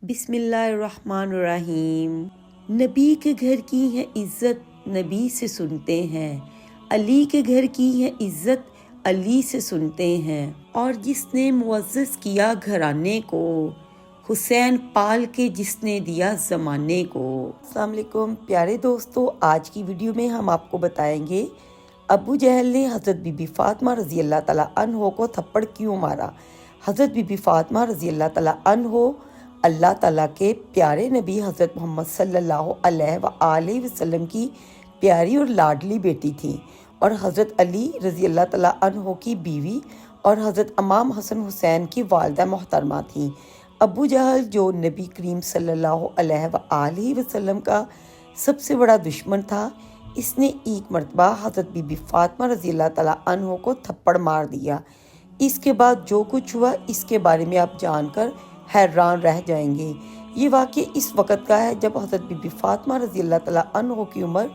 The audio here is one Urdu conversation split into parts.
بسم اللہ الرحمن الرحیم۔ نبی کے گھر کی ہے عزت، نبی سے سنتے ہیں۔ علی کے گھر کی ہے عزت، علی سے سنتے ہیں۔ اور جس نے معزز کیا گھرانے کو، حسین پال کے جس نے دیا زمانے کو۔ السلام علیکم پیارے دوستو، آج کی ویڈیو میں ہم آپ کو بتائیں گے ابو جہل نے حضرت بی بی فاطمہ رضی اللہ تعالیٰ عنہ کو تھپڑ کیوں مارا۔ حضرت بی بی فاطمہ رضی اللہ تعالیٰ عنہ اللہ تعالیٰ کے پیارے نبی حضرت محمد صلی اللہ علیہ وآلہ وسلم کی پیاری اور لاڈلی بیٹی تھی، اور حضرت علی رضی اللہ تعالیٰ عنہ کی بیوی اور حضرت امام حسن حسین کی والدہ محترمہ تھیں۔ ابو جہل جو نبی کریم صلی اللہ علیہ وآلہ وسلم کا سب سے بڑا دشمن تھا، اس نے ایک مرتبہ حضرت بی بی فاطمہ رضی اللہ تعالیٰ عنہ کو تھپڑ مار دیا۔ اس کے بعد جو کچھ ہوا اس کے بارے میں آپ جان کر حیران رہ جائیں گے۔ یہ واقعہ اس وقت کا ہے جب حضرت بی بی فاطمہ رضی اللہ تعالیٰ عنہ کی عمر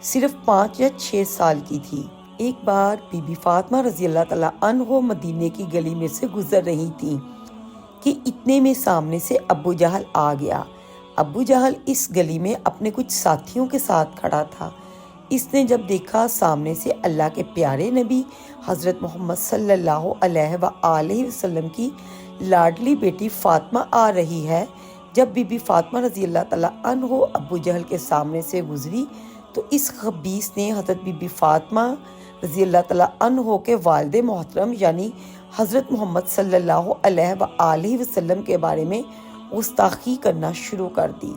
صرف 5 یا 6 سال کی تھی۔ ایک بار بی بی فاطمہ رضی اللہ تعالیٰ عنہ مدینے کی گلی میں سے گزر رہی تھی کہ اتنے میں سامنے سے ابو جہل آ گیا۔ ابو جہل اس گلی میں اپنے کچھ ساتھیوں کے ساتھ کھڑا تھا۔ اس نے جب دیکھا سامنے سے اللہ کے پیارے نبی حضرت محمد صلی اللہ علیہ وآلہ وسلم کی لاڈلی بیٹی فاطمہ آ رہی ہے، جب بی بی فاطمہ رضی اللہ تعالیٰ عنہ ابو جہل کے سامنے سے گزری تو اس خبیث نے حضرت بی بی فاطمہ رضی اللہ تعالیٰ عنہ کے والد محترم یعنی حضرت محمد صلی اللہ علیہ وآلہ وسلم کے بارے میں گستاخی کرنا شروع کر دی۔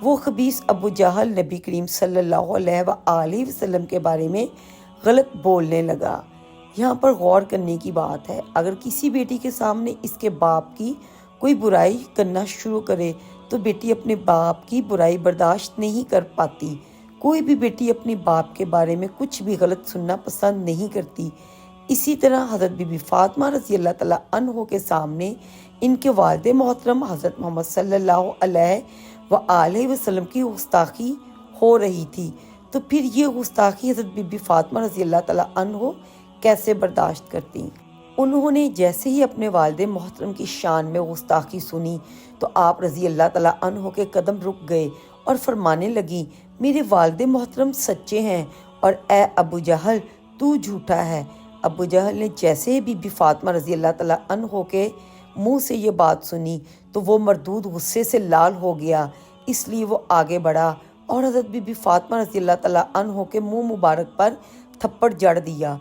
وہ خبیث ابو جہل نبی کریم صلی اللہ علیہ وآلہ وسلم کے بارے میں غلط بولنے لگا۔ یہاں پر غور کرنے کی بات ہے، اگر کسی بیٹی کے سامنے اس کے باپ کی کوئی برائی کرنا شروع کرے تو بیٹی اپنے باپ کی برائی برداشت نہیں کر پاتی۔ کوئی بھی بیٹی اپنے باپ کے بارے میں کچھ بھی غلط سننا پسند نہیں کرتی۔ اسی طرح حضرت بی بی فاطمہ رضی اللہ تعالیٰ عنہ کے سامنے ان کے والد محترم حضرت محمد صلی اللہ علیہ وآلہ وسلم کی گستاخی ہو رہی تھی، تو پھر یہ گستاخی حضرت بی بی فاطمہ رضی اللہ تعالیٰ عنہ کیسے برداشت کرتی۔ انہوں نے جیسے ہی اپنے والد محترم کی شان میں گستاخی سنی تو آپ رضی اللہ تعالیٰ عنہ کے قدم رک گئے اور فرمانے لگیں، میرے والد محترم سچے ہیں اور اے ابو جہل تو جھوٹا ہے۔ ابو جہل نے جیسے ہی بی بی فاطمہ رضی اللہ تعالیٰ عنہ کے منہ سے یہ بات سنی تو وہ مردود غصے سے لال ہو گیا، اس لیے وہ آگے بڑھا اور حضرت بی بی فاطمہ رضی اللہ تعالیٰ عنہ کے منہ مبارک پر تھپڑ جڑ دیا،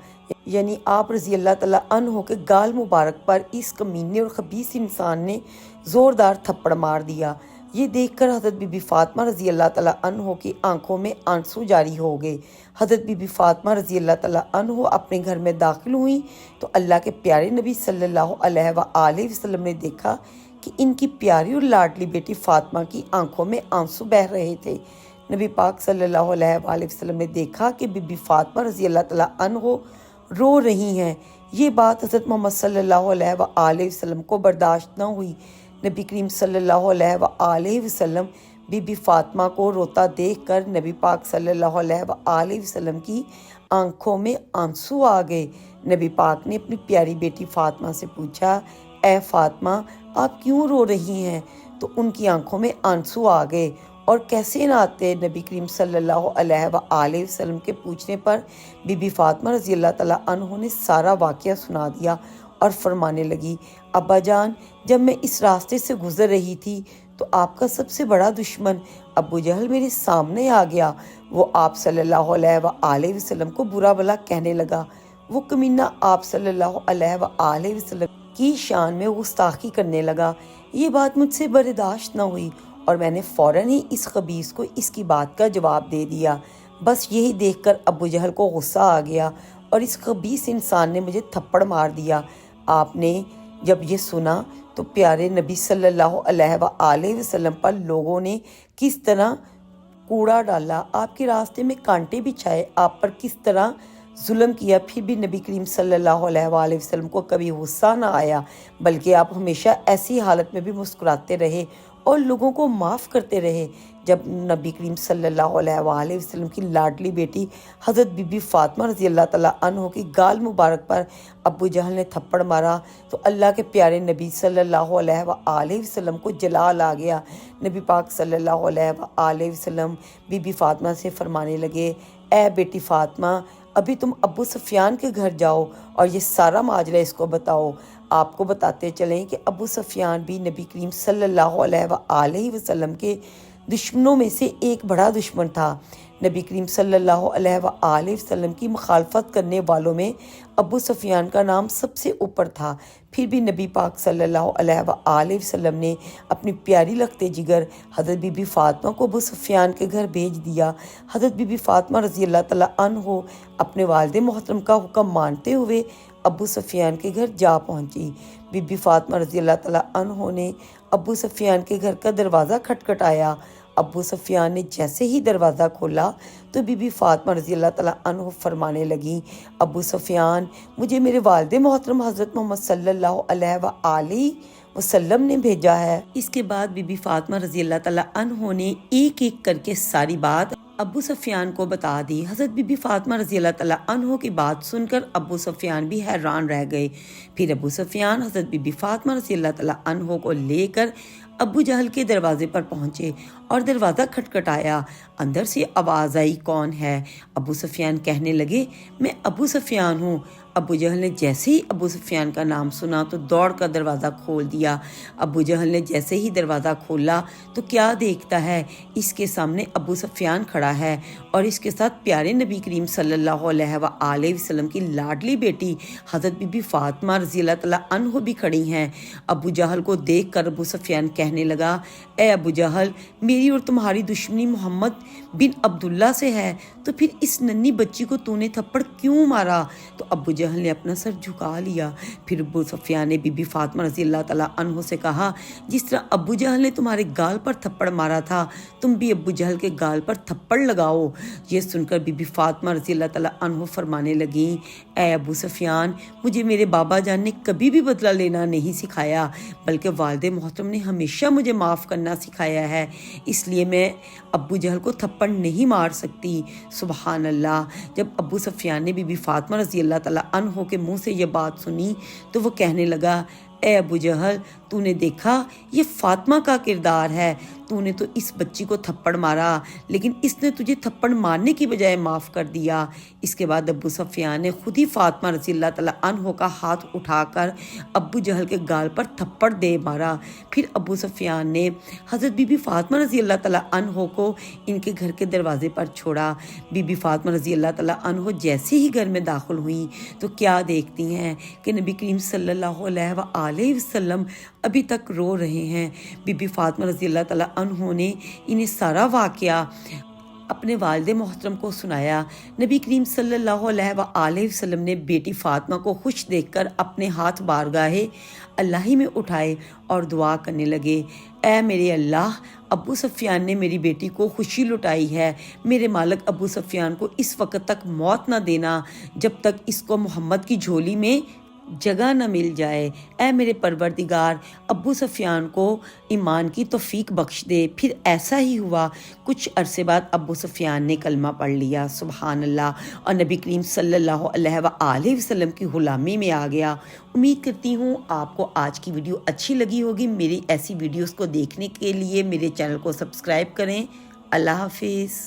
یعنی آپ رضی اللہ تعالیٰ عنہ کے گال مبارک پر اس کمینے اور خبیث انسان نے زوردار تھپڑ مار دیا۔ یہ دیکھ کر حضرت بی بی فاطمہ رضی اللہ تعالیٰ عنہ کی آنکھوں میں آنسو جاری ہو گئے۔ حضرت بی بی فاطمہ رضی اللہ تعالیٰ عنہ اپنے گھر میں داخل ہوئیں تو اللہ کے پیارے نبی صلی اللہ علیہ وآلہ وسلم نے دیکھا کہ ان کی پیاری اور لاڈلی بیٹی فاطمہ کی آنکھوں میں آنسو بہہ رہے تھے۔ نبی پاک صلی اللہ علیہ وآلہ وسلم نے دیکھا کہ بی بی فاطمہ رضی اللہ تعالیٰ عنہ رو رہی ہیں۔ یہ بات حضرت محمد صلی اللہ علیہ وآلہ وسلم کو برداشت نہ ہوئی۔ نبی کریم صلی اللہ علیہ وآلہ وسلم بی بی فاطمہ کو روتا دیکھ کر نبی پاک صلی اللہ علیہ وآلہ وسلم کی آنکھوں میں آنسو آ گئے۔ نبی پاک نے اپنی پیاری بیٹی فاطمہ سے پوچھا، اے فاطمہ آپ کیوں رو رہی ہیں؟ تو ان کی آنکھوں میں آنسو آ گئے، اور کیسے نہ آتے۔ نبی کریم صلی اللہ علیہ وآلہ وسلم کے پوچھنے پر بی بی فاطمہ رضی اللہ تعالیٰ عنہ نے سارا واقعہ سنا دیا اور فرمانے لگی، ابا جان جب میں اس راستے سے گزر رہی تھی تو آپ کا سب سے بڑا دشمن ابو جہل میرے سامنے آ گیا۔ وہ آپ صلی اللہ علیہ وآلہ وسلم کو برا بھلا کہنے لگا۔ وہ کمینہ آپ صلی اللہ علیہ وآلہ وسلم کی شان میں گستاخی کرنے لگا۔ یہ بات مجھ سے برداشت نہ ہوئی اور میں نے فوراً ہی اس خبیث کو اس کی بات کا جواب دے دیا۔ بس یہی دیکھ کر ابو جہل کو غصہ آ گیا اور اس خبیث انسان نے مجھے تھپڑ مار دیا۔ آپ نے جب یہ سنا تو پیارے نبی صلی اللہ علیہ وآلہ وسلم پر لوگوں نے کس طرح کوڑا ڈالا، آپ کے راستے میں کانٹے بچھائے، آپ پر کس طرح ظلم کیا، پھر بھی نبی کریم صلی اللہ علیہ وآلہ وسلم کو کبھی غصہ نہ آیا، بلکہ آپ ہمیشہ ایسی حالت میں بھی مسکراتے رہے اور لوگوں کو معاف کرتے رہے۔ جب نبی کریم صلی اللہ علیہ وآلہ وسلم کی لاڈلی بیٹی حضرت بی بی فاطمہ رضی اللہ تعالیٰ عنہ کی گال مبارک پر ابو جہل نے تھپڑ مارا تو اللہ کے پیارے نبی صلی اللہ علیہ وآلہ وسلم کو جلال آ گیا۔ نبی پاک صلی اللہ علیہ وآلہ وسلم بی بی فاطمہ سے فرمانے لگے، اے بیٹی فاطمہ، ابھی تم ابو سفیان کے گھر جاؤ اور یہ سارا ماجرا اس کو بتاؤ۔ آپ کو بتاتے چلیں کہ ابو سفیان بھی نبی کریم صلی اللہ علیہ وآلہ وسلم کے دشمنوں میں سے ایک بڑا دشمن تھا۔ نبی کریم صلی اللہ علیہ وآلہ وسلم کی مخالفت کرنے والوں میں ابو سفیان کا نام سب سے اوپر تھا۔ پھر بھی نبی پاک صلی اللہ علیہ وآلہ وسلم نے اپنی پیاری لختے جگر حضرت بی بی فاطمہ کو ابو سفیان کے گھر بھیج دیا۔ حضرت بی بی فاطمہ رضی اللہ تعالیٰ عنہ اپنے والد محترم کا حکم مانتے ہوئے ابو سفیان کے گھر جا پہنچی۔ بی بی فاطمہ رضی اللہ تعالیٰ عنہ نے ابو سفیان کے گھر کا دروازہ کھٹکھٹایا۔ ابو سفیان نے جیسے ہی دروازہ کھولا تو بی بی فاطمہ رضی اللہ تعالیٰ عنہ فرمانے لگیں، ابو سفیان، مجھے میرے والد محترم حضرت محمد صلی اللہ علیہ وآلہ وسلم نے بھیجا ہے۔ اس کے بعد بی بی فاطمہ رضی اللہ تعالیٰ عنہ نے ایک ایک کر کے ساری بات ابو سفیان کو بتا دی۔ حضرت بی بی فاطمہ رضی اللہ تعالیٰ عنہ کی بات سن کر ابو سفیان بھی حیران رہ گئے۔ پھر ابو سفیان حضرت بی بی فاطمہ رضی اللہ تعالیٰ عنہ کو لے کر ابو جہل کے دروازے پر پہنچے اور دروازہ کھٹکھٹایا۔ اندر سے آواز آئی، کون ہے؟ ابو سفیان کہنے لگے، میں ابو سفیان ہوں۔ ابو جہل نے جیسے ہی ابو سفیان کا نام سنا تو دوڑ کر دروازہ کھول دیا۔ ابو جہل نے جیسے ہی دروازہ کھولا تو کیا دیکھتا ہے، اس کے سامنے ابو سفیان کھڑا ہے اور اس کے ساتھ پیارے نبی کریم صلی اللہ علیہ وآلہ وسلم کی لاڈلی بیٹی حضرت بی بی فاطمہ رضی اللہ تعالیٰ عنہ بھی کھڑی ہیں۔ ابو جہل کو دیکھ کر ابو سفیان کہنے لگا، اے ابو جہل، میری اور تمہاری دشمنی محمد بن عبداللہ سے ہے، تو پھر اس ننھی بچی کو تو نے تھپڑ کیوں مارا؟ تو ابو جہل نے اپنا سر جھکا لیا۔ پھر ابو سفیان نے بی بی فاطمہ رضی اللہ تعالیٰ عنہ سے کہا، جس طرح ابو جہل نے تمہارے گال پر تھپڑ مارا تھا، تم بھی ابو جہل کے گال پر تھپڑ لگاؤ۔ یہ سن کر بی بی فاطمہ رضی اللہ تعالیٰ عنہ فرمانے لگیں، اے ابو سفیان، مجھے میرے بابا جان نے کبھی بھی بدلہ لینا نہیں سکھایا، بلکہ والد محترم نے ہمیشہ مجھے معاف کرنا سکھایا ہے، اس لیے میں ابو جہل کو تھپڑ نہیں مار سکتی۔ سبحان اللہ۔ جب ابو سفیان نے بی بی فاطمہ رضی اللہ تعالیٰ عنہ کے منہ سے یہ بات سنی تو وہ کہنے لگا، اے ابو جہل، تو نے دیکھا یہ فاطمہ کا کردار ہے، تو نے تو اس بچی کو تھپڑ مارا لیکن اس نے تجھے تھپڑ مارنے کی بجائے معاف کر دیا۔ اس کے بعد ابو سفیان نے خود ہی فاطمہ رضی اللہ تعالیٰ عنہ کا ہاتھ اٹھا کر ابو جہل کے گال پر تھپڑ دے مارا۔ پھر ابو سفیان نے حضرت بی بی فاطمہ رضی اللہ تعالیٰ عنہ کو ان کے گھر کے دروازے پر چھوڑا۔ بی بی فاطمہ رضی اللہ تعالیٰ عنہ جیسے ہی گھر میں داخل ہوئی تو کیا دیکھتی ہیں کہ نبی کریم صلی اللہ علیہ وآلہ وسلم ابھی تک رو رہے ہیں۔ بی بی فاطمہ رضی اللہ تعالیٰ عنہ نے انہیں سارا واقعہ اپنے والد محترم کو سنایا۔ نبی کریم صلی اللہ علیہ وآلہ وسلم نے بیٹی فاطمہ کو خوش دیکھ کر اپنے ہاتھ بارگاہ اللہ ہی میں اٹھائے اور دعا کرنے لگے، اے میرے اللہ، ابو سفیان نے میری بیٹی کو خوشی لٹائی ہے، میرے مالک ابو سفیان کو اس وقت تک موت نہ دینا جب تک اس کو محمد کی جھولی میں جگہ نہ مل جائے۔ اے میرے پروردگار، ابو سفیان کو ایمان کی توفیق بخش دے۔ پھر ایسا ہی ہوا، کچھ عرصے بعد ابو سفیان نے کلمہ پڑھ لیا، سبحان اللہ، اور نبی کریم صلی اللہ علیہ وآلہ وسلم کی غلامی میں آ گیا۔ امید کرتی ہوں آپ کو آج کی ویڈیو اچھی لگی ہوگی۔ میری ایسی ویڈیوز کو دیکھنے کے لیے میرے چینل کو سبسکرائب کریں۔ اللہ حافظ۔